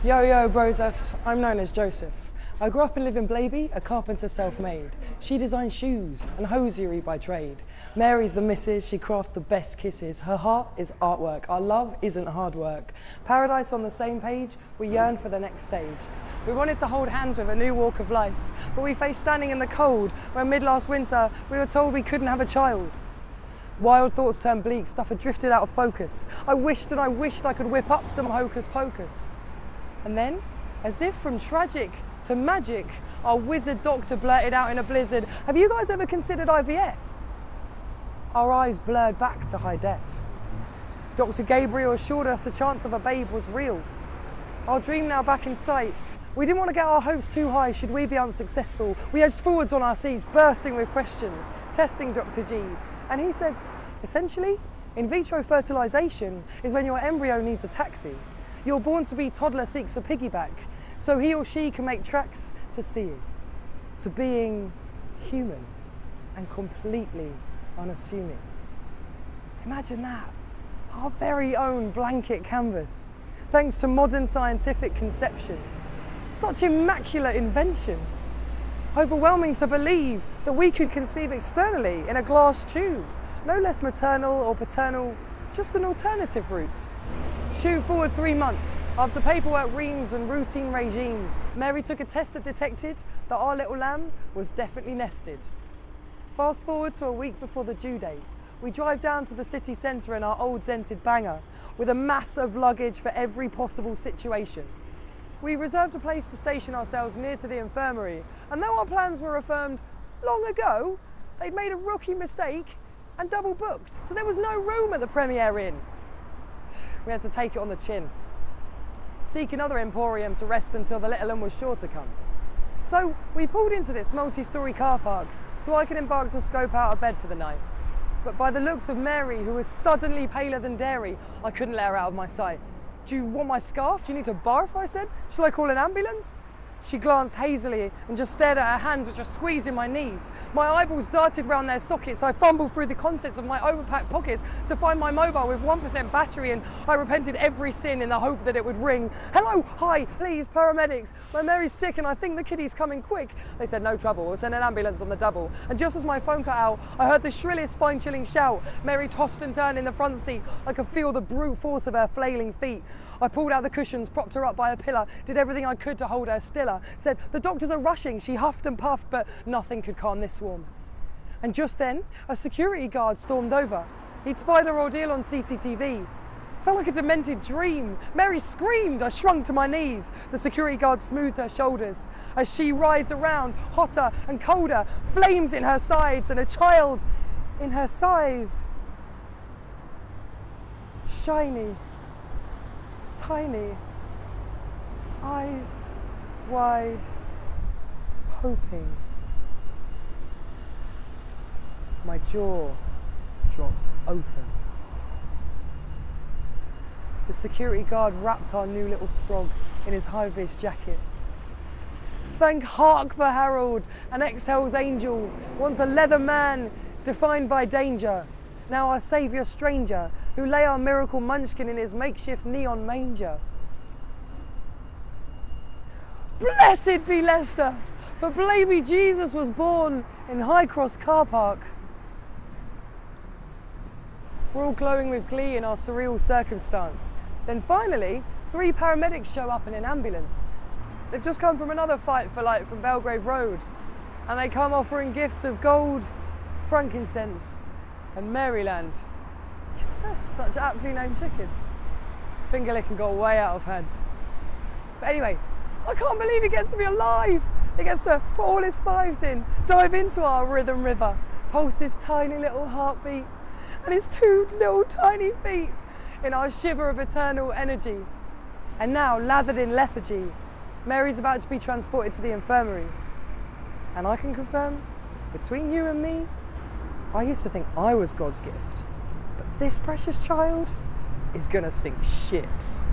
Yo, yo, brosefs. I'm known as Joseph. I grew up and live in Blaby, a carpenter self-made. She designs shoes and hosiery by trade. Mary's the missus, she crafts the best kisses. Her heart is artwork, our love isn't hard work. Paradise on the same page, we yearn for the next stage. We wanted to hold hands with a new walk of life, but we faced standing in the cold, when mid-last winter we were told we couldn't have a child. Wild thoughts turned bleak, stuff had drifted out of focus. I wished and I wished I could whip up some hocus pocus. And then, as if from tragic to magic, our wizard doctor blurted out in a blizzard, "Have you guys ever considered IVF?" Our eyes blurred back to high def. Dr. Gabriel assured us the chance of a babe was real. Our dream now back in sight. We didn't want to get our hopes too high should we be unsuccessful. We edged forwards on our seats, bursting with questions, testing Dr. G. And he said, essentially, in vitro fertilization is when your embryo needs a taxi. Your born-to-be toddler seeks a piggyback, so he or she can make tracks to seeing, to being human and completely unassuming. Imagine that, our very own blanket canvas, thanks to modern scientific conception. Such immaculate invention. Overwhelming to believe that we could conceive externally in a glass tube. No less maternal or paternal, just an alternative route. Shoot forward 3 months, after paperwork reams and routine regimes, Mary took a test that detected that our little lamb was definitely nested. Fast forward to a week before the due date. We drive down to the city centre in our old dented banger, with a mass of luggage for every possible situation. We reserved a place to station ourselves near to the infirmary, and though our plans were affirmed long ago, they'd made a rookie mistake and double booked, so there was no room at the Premier Inn. We had to take it on the chin. Seek another emporium to rest until the little one was sure to come. So we pulled into this multi-storey car park so I could embark to scope out of bed for the night. But by the looks of Mary, who was suddenly paler than dairy, I couldn't let her out of my sight. "Do you want my scarf? Do you need to barf?" I said. "Shall I call an ambulance?" She glanced hazily and just stared at her hands, which were squeezing my knees. My eyeballs darted round their sockets. I fumbled through the contents of my overpacked pockets to find my mobile with 1% battery, and I repented every sin in the hope that it would ring. "Hello, hi, please, paramedics. My Mary's sick and I think the kiddie's coming quick." They said, "No trouble, we'll send an ambulance on the double." And just as my phone cut out, I heard the shrillest spine-chilling shout. Mary tossed and turned in the front seat. I could feel the brute force of her flailing feet. I pulled out the cushions, propped her up by a pillar, did everything I could to hold her stiller. Said, "The doctors are rushing." She huffed and puffed, but nothing could calm this swarm. And just then, a security guard stormed over. He'd spied her ordeal on CCTV. Felt like a demented dream. Mary screamed. I shrunk to my knees. The security guard smoothed her shoulders as she writhed around, hotter and colder, flames in her sides and a child in her size. Shiny, tiny, eyes wide, hoping. My jaw dropped open. The security guard wrapped our new little sprog in his high-vis jacket. Thank hark for Harold, an ex-Hell's angel, once a leather man defined by danger, now our saviour stranger, who lay our miracle munchkin in his makeshift neon manger. Blessed be Leicester, for baby Jesus was born in High Cross car park. We're all glowing with glee in our surreal circumstance. Then finally, 3 paramedics show up in an ambulance. They've just come from another fight for light from Belgrave Road, and they come offering gifts of gold, frankincense, and Maryland. Such aptly named chicken. Finger licking got way out of hand. But anyway, I can't believe he gets to be alive. He gets to put all his fives in, dive into our rhythm river, pulse his tiny little heartbeat, and his 2 little tiny feet in our shiver of eternal energy. And now, lathered in lethargy, Mary's about to be transported to the infirmary. And I can confirm, between you and me, I used to think I was God's gift. But this precious child is gonna sink ships.